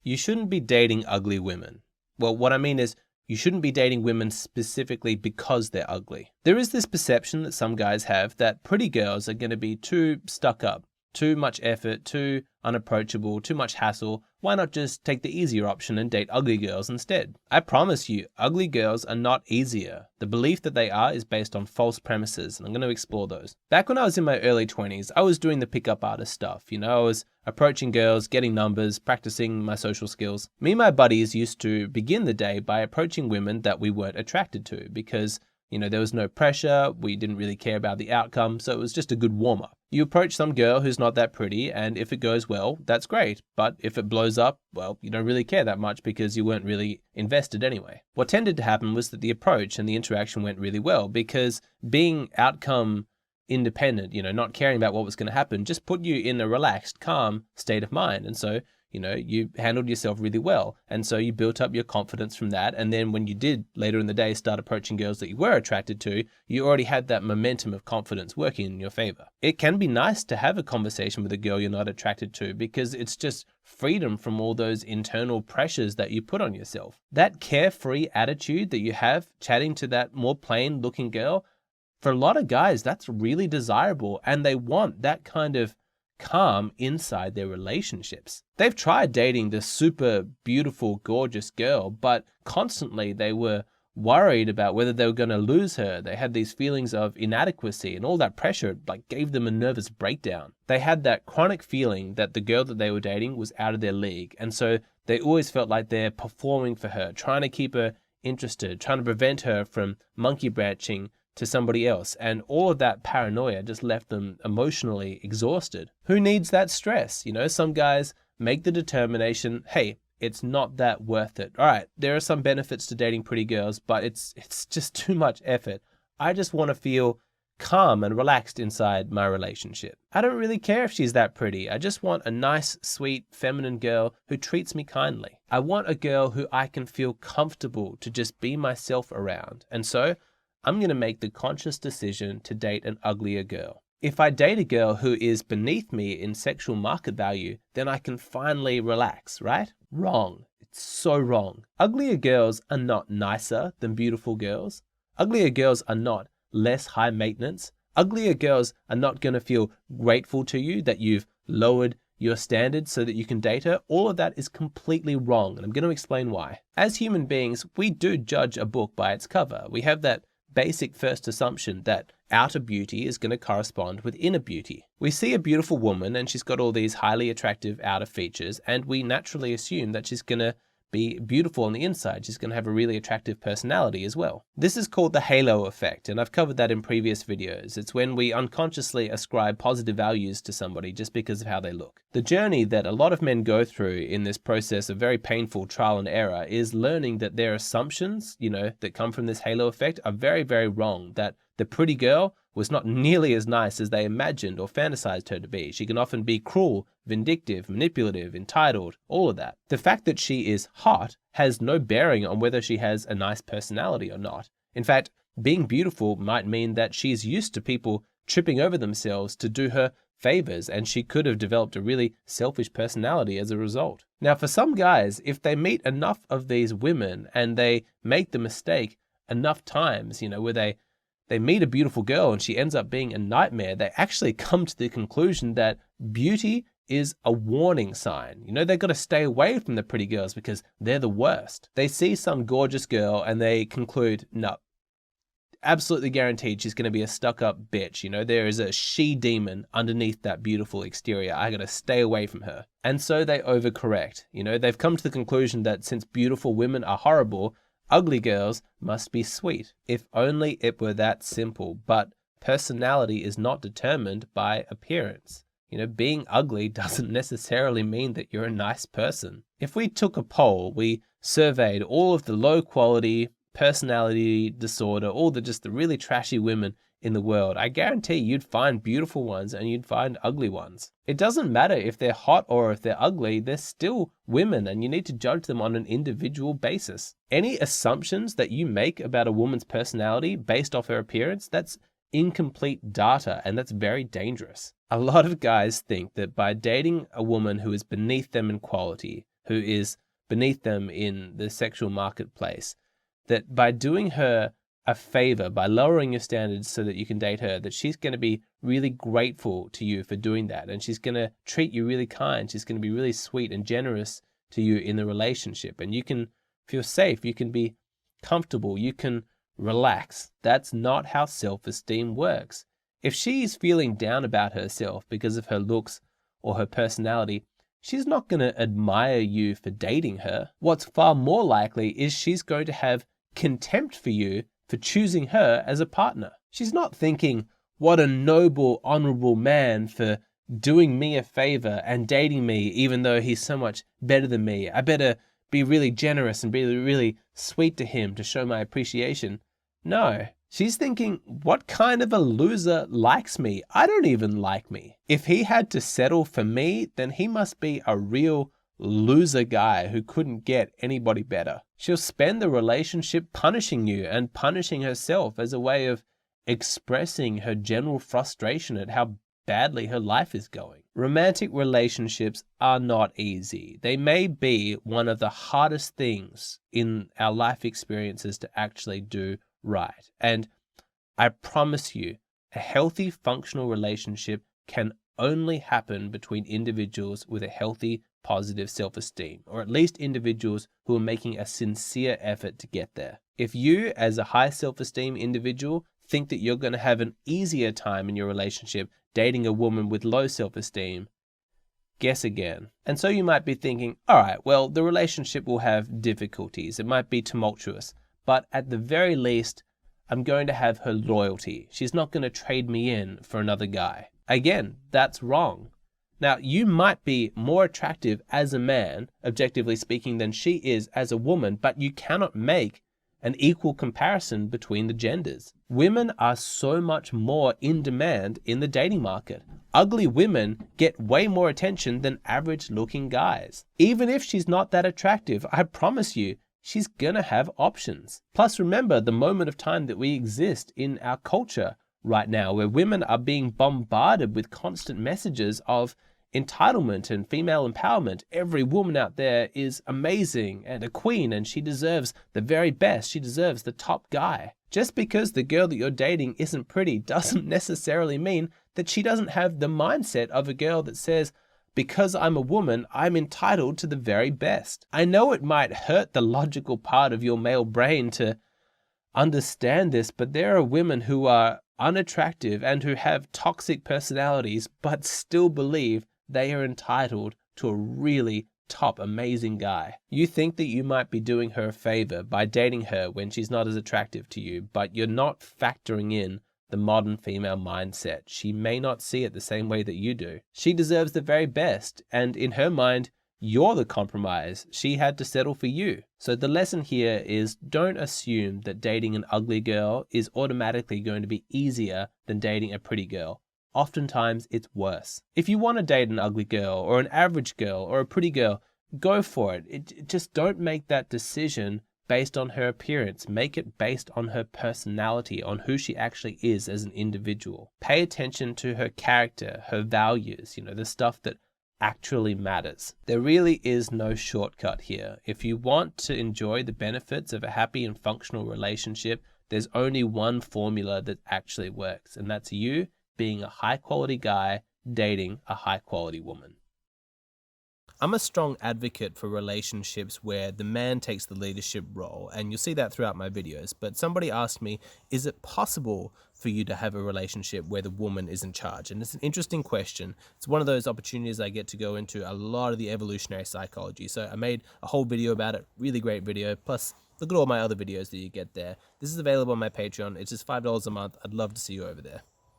You shouldn't be dating ugly women. Well, what I mean is you shouldn't be dating women specifically because they're ugly. There is this perception that some guys have that pretty girls are going to be too stuck up, too much effort, too unapproachable, too much hassle. Why not just take the easier option and date ugly girls instead? I promise you, ugly girls are not easier. The belief that they are is based on false premises, and I'm going to explore those. Back when I was in my early 20s, I was doing the pickup artist stuff. I was approaching girls, getting numbers, practicing my social skills. Me and my buddies used to begin the day by approaching women that we weren't attracted to because there was no pressure, we didn't really care about the outcome, so it was just a good warm-up. You approach some girl who's not that pretty, and if it goes well, that's great. But if it blows up, well, you don't really care that much because you weren't really invested anyway. What tended to happen was that the approach and the interaction went really well because being outcome independent, not caring about what was going to happen, just put you in a relaxed, calm state of mind. And so you handled yourself really well. And so you built up your confidence from that. And then when you did later in the day start approaching girls that you were attracted to, you already had that momentum of confidence working in your favor. It can be nice to have a conversation with a girl you're not attracted to because it's just freedom from all those internal pressures that you put on yourself. That carefree attitude that you have chatting to that more plain looking girl, for a lot of guys, that's really desirable. And they want that kind of calm inside their relationships. They've tried dating this super beautiful, gorgeous girl, but constantly they were worried about whether they were going to lose her. They had these feelings of inadequacy, and all that pressure gave them a nervous breakdown. They had that chronic feeling that the girl that they were dating was out of their league, and so they always felt like they're performing for her, trying to keep her interested, trying to prevent her from monkey branching to somebody else, and all of that paranoia just left them emotionally exhausted. Who needs that stress? Some guys make the determination, hey, it's not that worth it. All right, there are some benefits to dating pretty girls, but it's just too much effort. I just want to feel calm and relaxed inside my relationship. I don't really care if she's that pretty. I just want a nice, sweet, feminine girl who treats me kindly. I want a girl who I can feel comfortable to just be myself around. And so I'm going to make the conscious decision to date an uglier girl. If I date a girl who is beneath me in sexual market value, then I can finally relax, right? Wrong. It's so wrong. Uglier girls are not nicer than beautiful girls. Uglier girls are not less high maintenance. Uglier girls are not going to feel grateful to you that you've lowered your standards so that you can date her. All of that is completely wrong, and I'm going to explain why. As human beings, we do judge a book by its cover. We have that basic first assumption that outer beauty is going to correspond with inner beauty. We see a beautiful woman and she's got all these highly attractive outer features, and we naturally assume that she's going to be beautiful on the inside. She's going to have a really attractive personality as well. This is called the halo effect, and I've covered that in previous videos. It's when we unconsciously ascribe positive values to somebody just because of how they look. The journey that a lot of men go through in this process of very painful trial and error is learning that their assumptions, that come from this halo effect are very, very wrong. That the pretty girl was not nearly as nice as they imagined or fantasized her to be. She can often be cruel, vindictive, manipulative, entitled, all of that. The fact that she is hot has no bearing on whether she has a nice personality or not. In fact, being beautiful might mean that she's used to people tripping over themselves to do her favors, and she could have developed a really selfish personality as a result. Now, for some guys, if they meet enough of these women and they make the mistake enough times, where they meet a beautiful girl and she ends up being a nightmare, they actually come to the conclusion that beauty is a warning sign. They've got to stay away from the pretty girls because they're the worst. They see some gorgeous girl and they conclude, no, absolutely guaranteed she's going to be a stuck-up bitch. There is a she-demon underneath that beautiful exterior. I got to stay away from her. And so they overcorrect. They've come to the conclusion that since beautiful women are horrible, ugly girls must be sweet. If only it were that simple. But personality is not determined by appearance. Being ugly doesn't necessarily mean that you're a nice person. If we took a poll, we surveyed all of the low quality, personality disorder, all the really trashy women in the world, I guarantee you'd find beautiful ones and you'd find ugly ones. It doesn't matter if they're hot or if they're ugly, they're still women and you need to judge them on an individual basis. Any assumptions that you make about a woman's personality based off her appearance, that's incomplete data, and that's very dangerous. A lot of guys think that by dating a woman who is beneath them in quality, who is beneath them in the sexual marketplace, that by doing her a favor, by lowering your standards so that you can date her, that she's going to be really grateful to you for doing that. And she's going to treat you really kind. She's going to be really sweet and generous to you in the relationship. And you can feel safe. You can be comfortable. You can relax. That's not how self-esteem works. If she's feeling down about herself because of her looks or her personality, she's not going to admire you for dating her. What's far more likely is she's going to have contempt for you for choosing her as a partner. She's not thinking, what a noble, honorable man for doing me a favor and dating me even though he's so much better than me. I better be really generous and be really sweet to him to show my appreciation. No, she's thinking, what kind of a loser likes me? I don't even like me. If he had to settle for me, then he must be a real loser guy who couldn't get anybody better. She'll spend the relationship punishing you and punishing herself as a way of expressing her general frustration at how badly her life is going. Romantic relationships are not easy. They may be one of the hardest things in our life experiences to actually do right. And I promise you, a healthy, functional relationship can only happen between individuals with a healthy, positive self-esteem, or at least individuals who are making a sincere effort to get there. If you, as a high self-esteem individual, think that you're going to have an easier time in your relationship dating a woman with low self-esteem, guess again. And so you might be thinking, all right, well, the relationship will have difficulties. It might be tumultuous, but at the very least, I'm going to have her loyalty. She's not going to trade me in for another guy. Again, that's wrong. Now, you might be more attractive as a man, objectively speaking, than she is as a woman, but you cannot make an equal comparison between the genders. Women are so much more in demand in the dating market. Ugly women get way more attention than average-looking guys. Even if she's not that attractive, I promise you, she's gonna have options. Plus, remember the moment of time that we exist in our culture right now, where women are being bombarded with constant messages of entitlement and female empowerment. Every woman out there is amazing and a queen, and she deserves the very best. She deserves the top guy. Just because the girl that you're dating isn't pretty doesn't necessarily mean that she doesn't have the mindset of a girl that says, because I'm a woman, I'm entitled to the very best. I know it might hurt the logical part of your male brain to understand this, but there are women who are unattractive and who have toxic personalities, but still believe they are entitled to a really top, amazing guy. You think that you might be doing her a favor by dating her when she's not as attractive to you, but you're not factoring in the modern female mindset. She may not see it the same way that you do. She deserves the very best, and in her mind, you're the compromise. She had to settle for you. So the lesson here is, don't assume that dating an ugly girl is automatically going to be easier than dating a pretty girl. Oftentimes it's worse. If you want to date an ugly girl or an average girl or a pretty girl, go for it. Just don't make that decision based on her appearance. Make it based on her personality, on who she actually is as an individual. Pay attention to her character, her values, the stuff that actually matters. There really is no shortcut here. If you want to enjoy the benefits of a happy and functional relationship, there's only one formula that actually works, and that's you being a high quality guy dating a high quality woman. I'm a strong advocate for relationships where the man takes the leadership role, and you'll see that throughout my videos. But somebody asked me, is it possible for you to have a relationship where the woman is in charge? And it's an interesting question. It's one of those opportunities I get to go into a lot of the evolutionary psychology. So I made a whole video about it, really great video. Plus, look at all my other videos that you get there. This is available on my Patreon. It's just $5 a month. I'd love to see you over there.